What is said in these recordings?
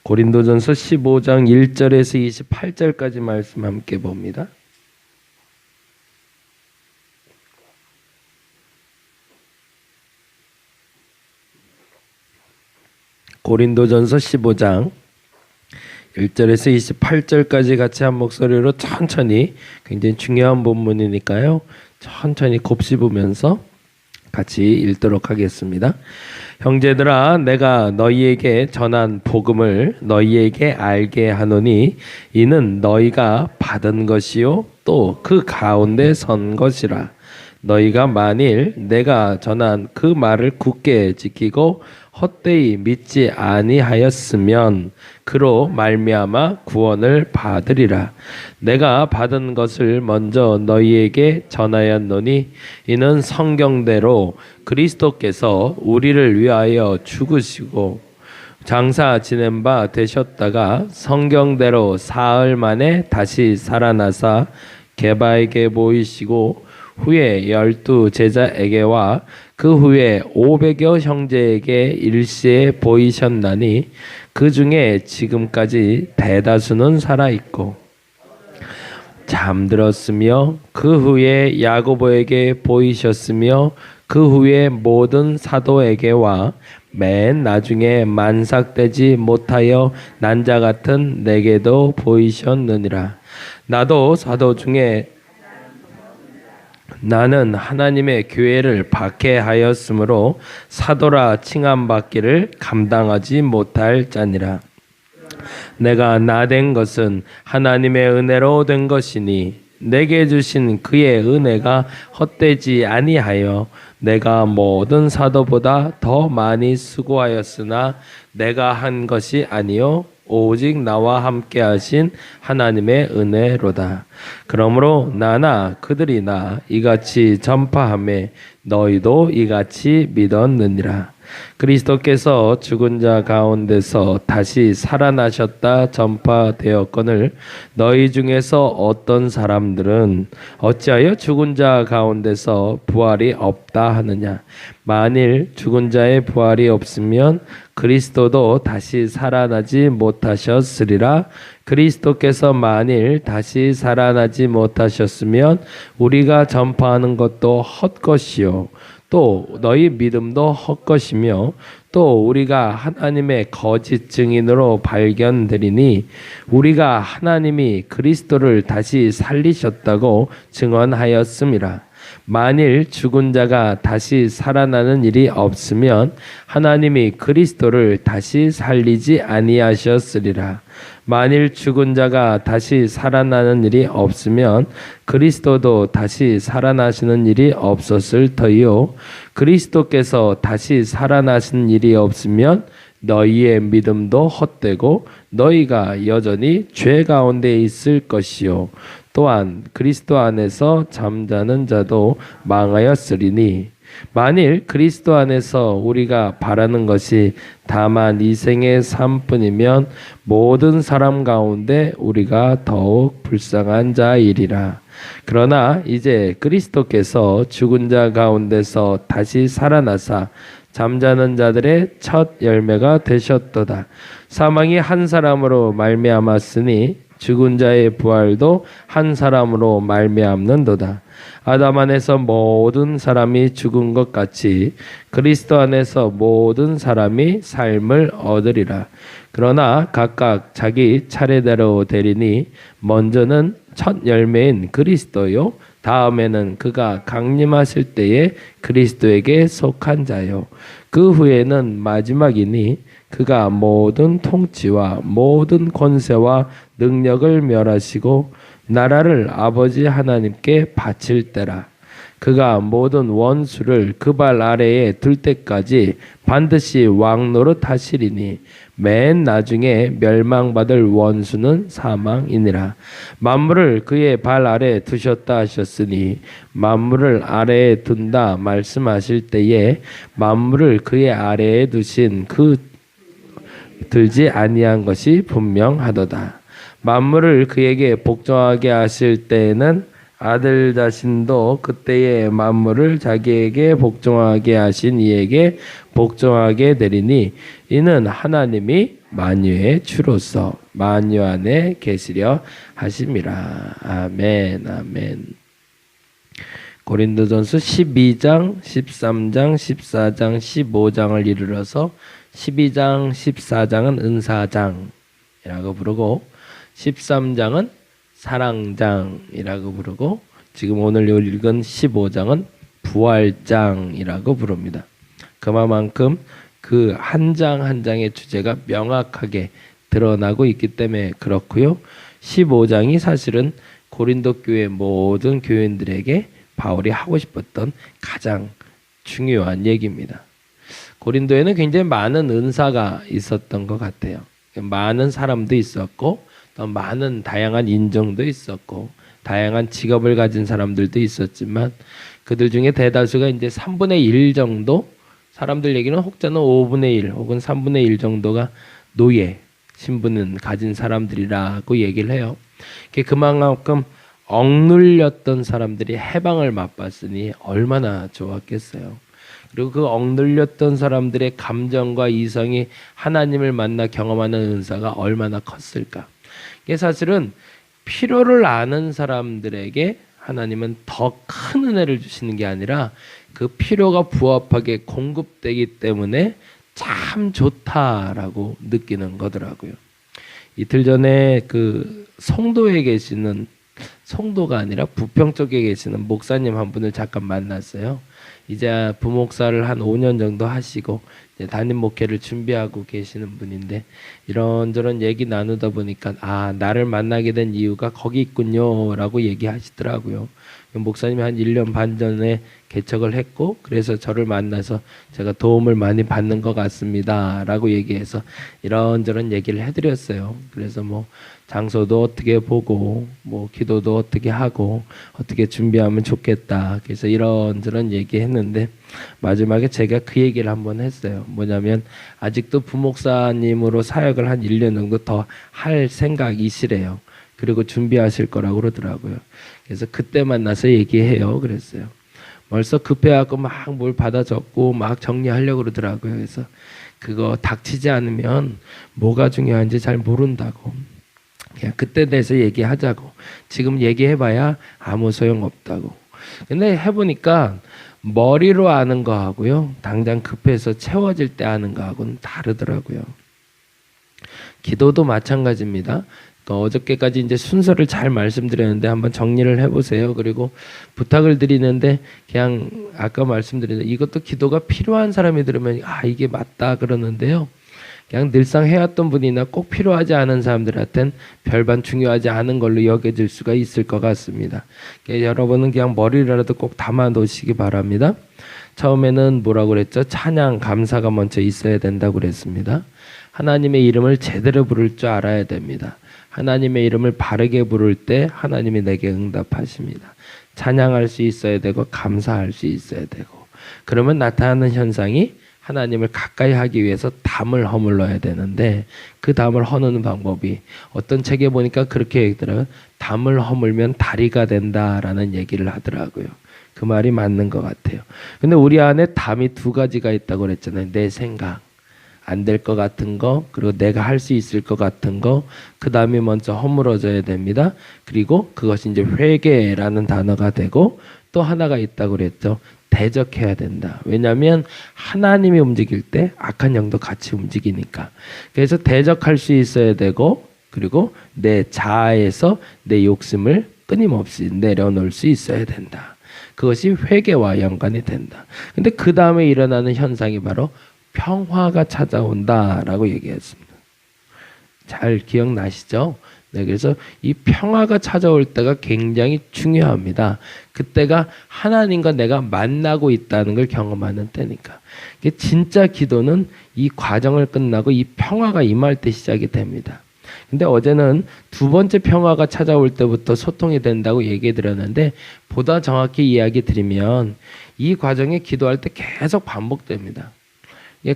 고린도전서 15장 1절에서 28절까지 말씀 함께 봅니다. 고린도전서 15장 1절에서 28절까지 같이 한 목소리로 천천히, 굉장히 중요한 본문이니까요, 천천히 곱씹으면서 같이 읽도록 하겠습니다. 형제들아, 내가 너희에게 전한 복음을 너희에게 알게 하노니 이는 너희가 받은 것이요 또 그 가운데 선 것이라. 너희가 만일 내가 전한 그 말을 굳게 지키고 헛되이 믿지 아니하였으면 그로 말미암아 구원을 받으리라. 내가 받은 것을 먼저 너희에게 전하였노니 이는 성경대로 그리스도께서 우리를 위하여 죽으시고 장사 지낸 바 되셨다가 성경대로 사흘 만에 다시 살아나사 게바에게 보이시고 후에 12 제자에게와 그 후에 500여 형제에게 일시에 보이셨나니 그 중에 지금까지 대다수는 살아있고 잠들었으며 그 후에 야고보에게 보이셨으며 그 후에 모든 사도에게와 맨 나중에 만삭되지 못하여 난 자 같은 내게도 보이셨느니라. 나도 사도 중에 나는 하나님의 교회를 박해하였으므로 사도라 칭함받기를 감당하지 못할 자니라. 내가 나된 것은 하나님의 은혜로 된 것이니 내게 주신 그의 은혜가 헛되지 아니하여 내가 모든 사도보다 더 많이 수고하였으나 내가 한 것이 아니요 오직 나와 함께 하신 하나님의 은혜로다. 그러므로 나나 그들이나 이같이 전파하매 너희도 이같이 믿었느니라. 그리스도께서 죽은 자 가운데서 다시 살아나셨다 전파되었거늘 너희 중에서 어떤 사람들은 어찌하여 죽은 자 가운데서 부활이 없다 하느냐. 만일 죽은 자의 부활이 없으면 그리스도도 다시 살아나지 못하셨으리라. 그리스도께서 만일 다시 살아나지 못하셨으면 우리가 전파하는 것도 헛것이요 또 너희 믿음도 헛것이며 또 우리가 하나님의 거짓 증인으로 발견되리니 우리가 하나님이 그리스도를 다시 살리셨다고 증언하였음이라. 만일 죽은 자가 다시 살아나는 일이 없으면 하나님이 그리스도를 다시 살리지 아니하셨으리라. 만일 죽은 자가 다시 살아나는 일이 없으면 그리스도도 다시 살아나시는 일이 없었을 터이요 그리스도께서 다시 살아나신 일이 없으면 너희의 믿음도 헛되고 너희가 여전히 죄 가운데 있을 것이요 또한 그리스도 안에서 잠자는 자도 망하였으리니 만일 그리스도 안에서 우리가 바라는 것이 다만 이 생의 삶뿐이면 모든 사람 가운데 우리가 더욱 불쌍한 자이리라. 그러나 이제 그리스도께서 죽은 자 가운데서 다시 살아나사 잠자는 자들의 첫 열매가 되셨도다. 사망이 한 사람으로 말미암았으니 죽은 자의 부활도 한 사람으로 말미암는도다. 아담 안에서 모든 사람이 죽은 것 같이 그리스도 안에서 모든 사람이 삶을 얻으리라. 그러나 각각 자기 차례대로 되리니 먼저는 첫 열매인 그리스도요 다음에는 그가 강림하실 때에 그리스도에게 속한 자요 그 후에는 마지막이니 그가 모든 통치와 모든 권세와 능력을 멸하시고 나라를 아버지 하나님께 바칠 때라. 그가 모든 원수를 그 발 아래에 둘 때까지 반드시 왕 노릇하시리니 맨 나중에 멸망받을 원수는 사망이니라. 만물을 그의 발 아래에 두셨다 하셨으니 만물을 아래에 둔다 말씀하실 때에 만물을 그의 아래에 두신 그 들지 아니한 것이 분명하도다. 만물을 그에게 복종하게 하실 때에는 아들 자신도 그때의 만물을 자기에게 복종하게 하신 이에게 복종하게 되리니 이는 하나님이 만유의 주로서 만유 안에 계시려 하심이라. 아멘 아멘. 고린도전서 12장, 13장, 14장, 15장을 이르러서 12장, 14장은 은사장이라고 부르고 13장은 사랑장이라고 부르고 지금 오늘 읽은 15장은 부활장이라고 부릅니다. 그만큼 그 한 장 한 장의 주제가 명확하게 드러나고 있기 때문에 그렇고요. 15장이 사실은 고린도 교회 모든 교인들에게 바울이 하고 싶었던 가장 중요한 얘기입니다. 고린도에는 굉장히 많은 은사가 있었던 것 같아요. 많은 사람도 있었고 또 많은 다양한 인종도 있었고 다양한 직업을 가진 사람들도 있었지만 그들 중에 대다수가 이제 3분의 1 정도 사람들 얘기는 혹자는 5분의 1 혹은 3분의 1 정도가 노예 신분을 가진 사람들이라고 얘기를 해요. 그만큼 억눌렸던 사람들이 해방을 맛봤으니 얼마나 좋았겠어요. 그리고 그 억눌렸던 사람들의 감정과 이성이 하나님을 만나 경험하는 은사가 얼마나 컸을까. 이게 사실은 필요를 아는 사람들에게 하나님은 더 큰 은혜를 주시는 게 아니라 그 필요가 부합하게 공급되기 때문에 참 좋다라고 느끼는 거더라고요. 이틀 전에 그 송도에 계시는 송도가 아니라 부평 쪽에 계시는 목사님 한 분을 잠깐 만났어요. 이제 부목사를 한 5년 정도 하시고 이제 담임 목회를 준비하고 계시는 분인데 이런저런 얘기 나누다 보니까 나를 만나게 된 이유가 거기 있군요 라고 얘기하시더라고요. 목사님이 한 1년 반 전에 개척을 했고 그래서 저를 만나서 제가 도움을 많이 받는 것 같습니다 라고 얘기해서 이런저런 얘기를 해드렸어요. 그래서 뭐 장소도 어떻게 보고 뭐 기도도 어떻게 하고 어떻게 준비하면 좋겠다 그래서 이런저런 얘기했는데 마지막에 제가 그 얘기를 한번 했어요. 뭐냐면 아직도 부목사님으로 사역을 한 1년 정도 더 할 생각이시래요. 그리고 준비하실 거라고 그러더라고요. 그래서 그때 만나서 얘기해요 그랬어요. 벌써 급해갖고 막 뭘 받아 적고 막 정리하려고 그러더라고요. 그래서 그거 닥치지 않으면 뭐가 중요한지 잘 모른다고. 그냥 그때 대해서 얘기하자고. 지금 얘기해봐야 아무 소용없다고. 근데 해보니까 머리로 아는 거하고요. 당장 급해서 채워질 때 아는 거하고는 다르더라고요. 기도도 마찬가지입니다. 어저께까지 이제 순서를 잘 말씀드렸는데 한번 정리를 해보세요. 그리고 부탁을 드리는데 그냥 아까 말씀드린 이것도 기도가 필요한 사람이 들으면 이게 맞다 그러는데요. 그냥 늘상 해왔던 분이나 꼭 필요하지 않은 사람들한테는 별반 중요하지 않은 걸로 여겨질 수가 있을 것 같습니다. 여러분은 그냥 머리라도 꼭 담아 놓으시기 바랍니다. 처음에는 뭐라고 그랬죠? 찬양, 감사가 먼저 있어야 된다고 그랬습니다. 하나님의 이름을 제대로 부를 줄 알아야 됩니다. 하나님의 이름을 바르게 부를 때 하나님이 내게 응답하십니다. 찬양할 수 있어야 되고 감사할 수 있어야 되고 그러면 나타나는 현상이 하나님을 가까이 하기 위해서 담을 허물러야 되는데 그 담을 허는 방법이 어떤 책에 보니까 그렇게 얘기더라고요. 담을 허물면 다리가 된다라는 얘기를 하더라고요. 그 말이 맞는 것 같아요. 근데 우리 안에 담이 두 가지가 있다고 그랬잖아요. 내 생각, 안 될 것 같은 거, 그리고 내가 할 수 있을 것 같은 거, 그 담이 먼저 허물어져야 됩니다. 그리고 그것이 이제 회개라는 단어가 되고 또 하나가 있다고 그랬죠. 대적해야 된다. 왜냐하면 하나님이 움직일 때 악한 영도 같이 움직이니까. 그래서 대적할 수 있어야 되고 그리고 내 자아에서 내 욕심을 끊임없이 내려놓을 수 있어야 된다. 그것이 회개와 연관이 된다. 근데 그 다음에 일어나는 현상이 바로 평화가 찾아온다라고 얘기했습니다. 잘 기억나시죠? 네, 그래서 이 평화가 찾아올 때가 굉장히 중요합니다. 그때가 하나님과 내가 만나고 있다는 걸 경험하는 때니까. 진짜 기도는 이 과정을 끝나고 이 평화가 임할 때 시작이 됩니다. 근데 어제는 두 번째 평화가 찾아올 때부터 소통이 된다고 얘기해 드렸는데 보다 정확히 이야기 드리면 이 과정이 기도할 때 계속 반복됩니다.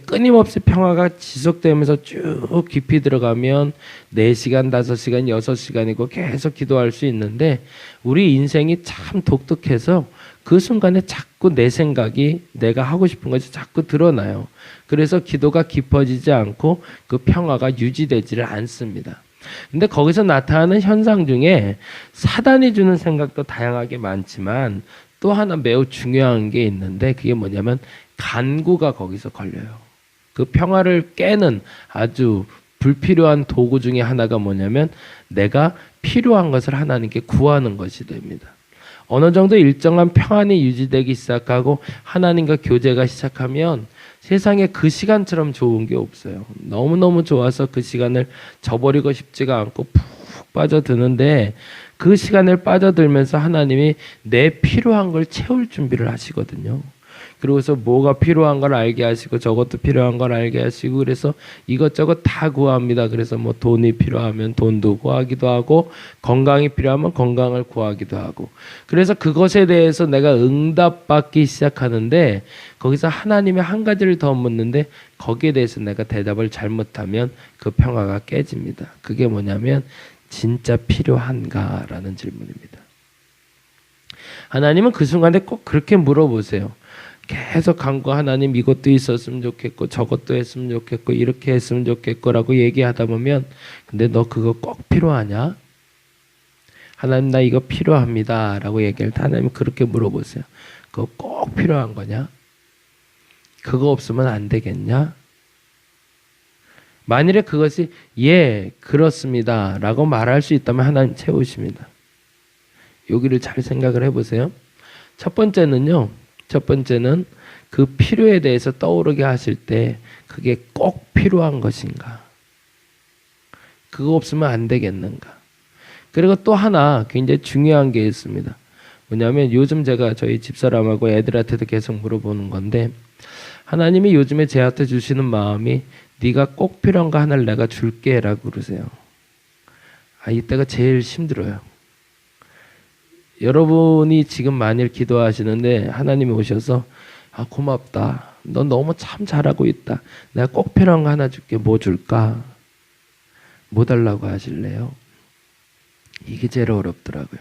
끊임없이 평화가 지속되면서 쭉 깊이 들어가면 4시간, 5시간, 6시간이고 계속 기도할 수 있는데 우리 인생이 참 독특해서 그 순간에 자꾸 내 생각이 내가 하고 싶은 것이 자꾸 드러나요. 그래서 기도가 깊어지지 않고 그 평화가 유지되지를 않습니다. 근데 거기서 나타나는 현상 중에 사단이 주는 생각도 다양하게 많지만 또 하나 매우 중요한 게 있는데 그게 뭐냐면 간구가 거기서 걸려요. 그 평화를 깨는 아주 불필요한 도구 중에 하나가 뭐냐면 내가 필요한 것을 하나님께 구하는 것이 됩니다. 어느 정도 일정한 평안이 유지되기 시작하고 하나님과 교제가 시작하면 세상에 그 시간처럼 좋은 게 없어요. 너무너무 좋아서 그 시간을 저버리고 싶지가 않고 푹 빠져드는데 그 시간을 빠져들면서 하나님이 내 필요한 걸 채울 준비를 하시거든요. 그러고서 뭐가 필요한 걸 알게 하시고 저것도 필요한 걸 알게 하시고 그래서 이것저것 다 구합니다. 그래서 뭐 돈이 필요하면 돈도 구하기도 하고 건강이 필요하면 건강을 구하기도 하고 그래서 그것에 대해서 내가 응답받기 시작하는데 거기서 하나님의 한 가지를 더 묻는데 거기에 대해서 내가 대답을 잘못하면 그 평화가 깨집니다. 그게 뭐냐면 진짜 필요한가라는 질문입니다. 하나님은 그 순간에 꼭 그렇게 물어보세요. 계속 간구 하나님 이것도 있었으면 좋겠고 저것도 했으면 좋겠고 이렇게 했으면 좋겠고 라고 얘기하다 보면 근데 너 그거 꼭 필요하냐? 하나님 나 이거 필요합니다 라고 얘기할 때 하나님 그렇게 물어보세요. 그거 꼭 필요한 거냐? 그거 없으면 안 되겠냐? 만일에 그것이 예 그렇습니다 라고 말할 수 있다면 하나님 채우십니다. 여기를 잘 생각을 해보세요. 첫 번째는 그 필요에 대해서 떠오르게 하실 때 그게 꼭 필요한 것인가? 그거 없으면 안 되겠는가? 그리고 또 하나 굉장히 중요한 게 있습니다. 뭐냐면 요즘 제가 저희 집사람하고 애들한테도 계속 물어보는 건데 하나님이 요즘에 제한테 주시는 마음이 네가 꼭 필요한 거 하나를 내가 줄게 라고 그러세요. 이때가 제일 힘들어요. 여러분이 지금 만일 기도하시는데 하나님이 오셔서 고맙다. 넌 너무 참 잘하고 있다. 내가 꼭 필요한 거 하나 줄게. 뭐 줄까? 뭐 달라고 하실래요? 이게 제일 어렵더라고요.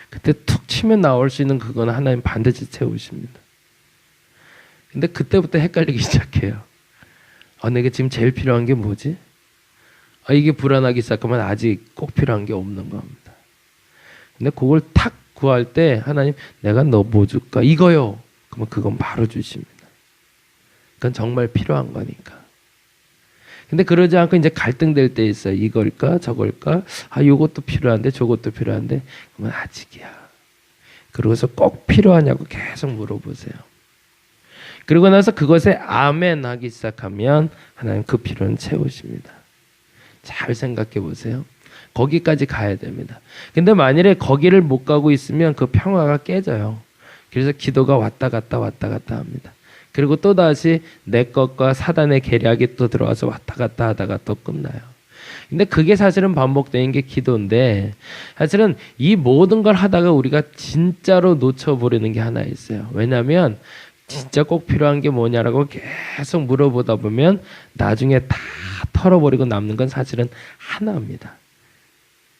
그때 툭 치면 나올 수 있는 그건 하나님 반드시 채우십니다. 근데 그때부터 헷갈리기 시작해요. 내게 지금 제일 필요한 게 뭐지? 이게 불안하기 시작하면 아직 꼭 필요한 게 없는 겁니다. 근데 그걸 탁 구할 때 하나님 내가 너 뭐 줄까? 이거요. 그러면 그건 바로 주십니다. 그건 정말 필요한 거니까. 근데 그러지 않고 이제 갈등될 때 있어요. 이걸까? 저걸까? 요것도 필요한데 저것도 필요한데 그러면 아직이야. 그러고서 꼭 필요하냐고 계속 물어보세요. 그러고 나서 그것에 아멘 하기 시작하면 하나님 그 필요는 채우십니다. 잘 생각해 보세요. 거기까지 가야 됩니다. 근데 만일에 거기를 못 가고 있으면 그 평화가 깨져요. 그래서 기도가 왔다 갔다 합니다. 그리고 또다시 내 것과 사단의 계략이 또 들어와서 왔다 갔다 하다가 또 끝나요. 근데 그게 사실은 반복되는 게 기도인데 사실은 이 모든 걸 하다가 우리가 진짜로 놓쳐버리는 게 하나 있어요. 왜냐하면 진짜 꼭 필요한 게 뭐냐라고 계속 물어보다 보면 나중에 다 털어버리고 남는 건 사실은 하나입니다.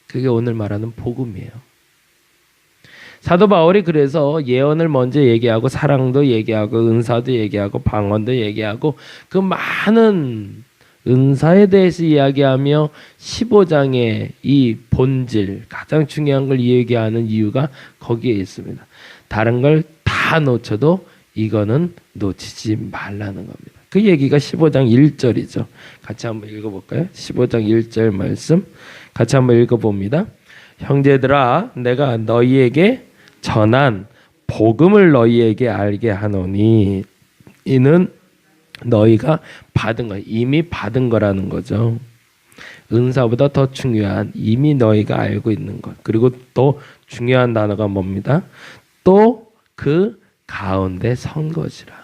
그게 오늘 말하는 복음이에요. 사도 바울이 그래서 예언을 먼저 얘기하고 사랑도 얘기하고 은사도 얘기하고 방언도 얘기하고 그 많은 은사에 대해서 이야기하며 15장의 이 본질 가장 중요한 걸 얘기하는 이유가 거기에 있습니다. 다른 걸 다 놓쳐도 이거는 놓치지 말라는 겁니다. 그 얘기가 15장 1절이죠. 같이 한번 읽어볼까요? 15장 1절 말씀 같이 한번 읽어봅니다. 형제들아 내가 너희에게 전한 복음을 너희에게 알게 하노니 이는 너희가 받은 거 이미 받은 거라는 거죠. 은사보다 더 중요한 이미 너희가 알고 있는 것. 그리고 또 중요한 단어가 뭡니다. 또 그 가운데 선 것이라.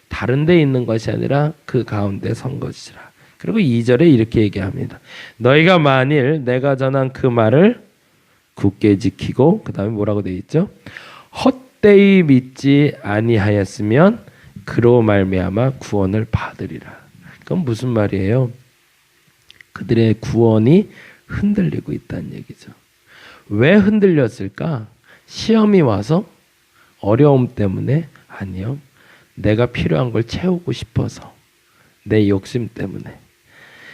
다른 데 있는 것이 아니라 그 가운데 선 것이라. 그리고 2절에 이렇게 얘기합니다. 너희가 만일 내가 전한 그 말을 굳게 지키고 그 다음에 뭐라고 되어 있죠? 헛되이 믿지 아니하였으면 그로 말미암아 구원을 받으리라. 그건 무슨 말이에요? 그들의 구원이 흔들리고 있다는 얘기죠. 왜 흔들렸을까? 시험이 와서? 어려움 때문에? 아니요. 내가 필요한 걸 채우고 싶어서. 내 욕심 때문에.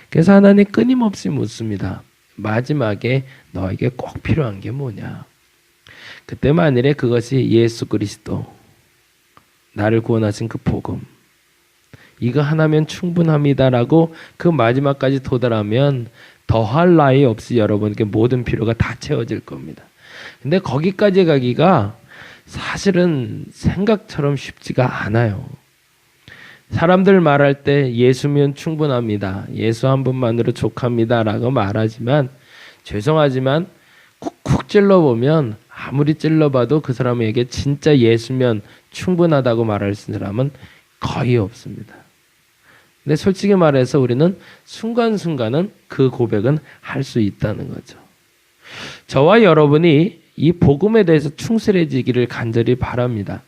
그래서 하나님 끊임없이 묻습니다. 마지막에 너에게 꼭 필요한 게 뭐냐? 그때 만일에 그것이 예수 그리스도, 나를 구원하신 그 복음, 이거 하나면 충분합니다라고 그 마지막까지 도달하면 더할 나위 없이 여러분께 모든 필요가 다 채워질 겁니다. 근데 거기까지 가기가 사실은 생각처럼 쉽지가 않아요. 사람들 말할 때 예수면 충분합니다. 예수 한 분만으로 족합니다 라고 말하지만 죄송하지만 쿡쿡 찔러보면 아무리 찔러봐도 그 사람에게 진짜 예수면 충분하다고 말할 수 있는 사람은 거의 없습니다. 근데 솔직히 말해서 우리는 순간순간은 그 고백은 할 수 있다는 거죠. 저와 여러분이 이 복음에 대해서 충실해지기를 간절히 바랍니다.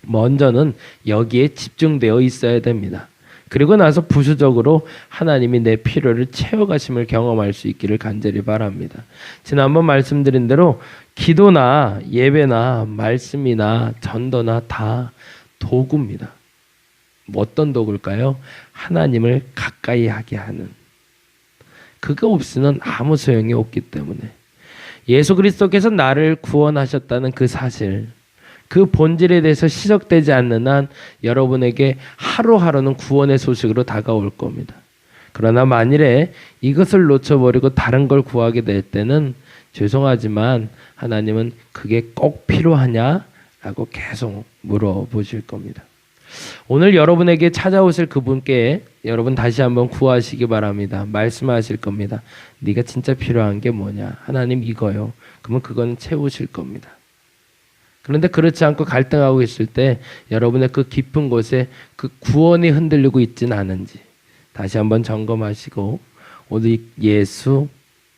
먼저는 여기에 집중되어 있어야 됩니다. 그리고 나서 부수적으로 하나님이 내 필요를 채워가심을 경험할 수 있기를 간절히 바랍니다. 지난번 말씀드린 대로 기도나 예배나 말씀이나 전도나 다 도구입니다. 어떤 도구일까요? 하나님을 가까이 하게 하는. 그거 없이는 아무 소용이 없기 때문에 예수 그리스도께서 나를 구원하셨다는 그 사실, 그 본질에 대해서 시적되지 않는 한 여러분에게 하루하루는 구원의 소식으로 다가올 겁니다. 그러나 만일에 이것을 놓쳐버리고 다른 걸 구하게 될 때는 죄송하지만 하나님은 그게 꼭 필요하냐라고 계속 물어보실 겁니다. 오늘 여러분에게 찾아오실 그분께 여러분 다시 한번 구하시기 바랍니다. 말씀하실 겁니다. 네가 진짜 필요한 게 뭐냐? 하나님 이거요. 그러면 그거는 채우실 겁니다. 그런데 그렇지 않고 갈등하고 있을 때 여러분의 그 깊은 곳에 그 구원이 흔들리고 있지는 않은지 다시 한번 점검하시고 오늘 예수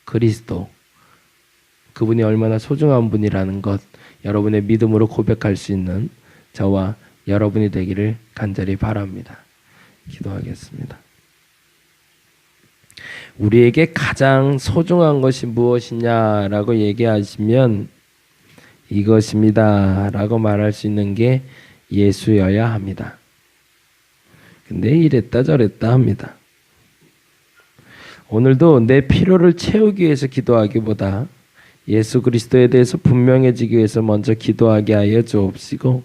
그리스도 그분이 얼마나 소중한 분이라는 것 여러분의 믿음으로 고백할 수 있는 저와 여러분이 되기를 간절히 바랍니다. 기도하겠습니다. 우리에게 가장 소중한 것이 무엇이냐라고 얘기하시면 이것입니다 라고 말할 수 있는 게 예수여야 합니다. 근데 이랬다 저랬다 합니다. 오늘도 내 필요를 채우기 위해서 기도하기보다 예수 그리스도에 대해서 분명해지기 위해서 먼저 기도하게 하여 주옵시고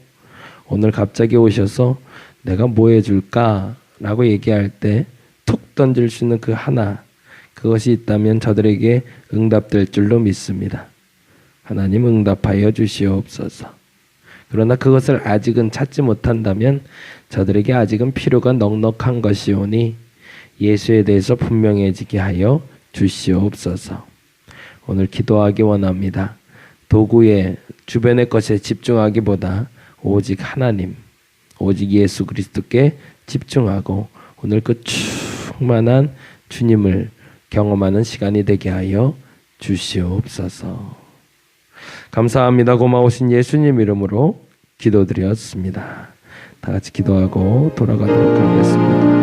오늘 갑자기 오셔서 내가 뭐 해줄까 라고 얘기할 때 툭 던질 수 있는 그 하나, 그것이 있다면 저들에게 응답될 줄로 믿습니다. 하나님 응답하여 주시옵소서. 그러나 그것을 아직은 찾지 못한다면 저들에게 아직은 필요가 넉넉한 것이오니 예수에 대해서 분명해지게 하여 주시옵소서. 오늘 기도하기 원합니다. 도구에 주변의 것에 집중하기보다 오직 하나님, 오직 예수 그리스도께 집중하고 오늘 그 충만한 주님을 경험하는 시간이 되게 하여 주시옵소서. 감사합니다. 고마우신 예수님 이름으로 기도드렸습니다. 다 같이 기도하고 돌아가도록 하겠습니다.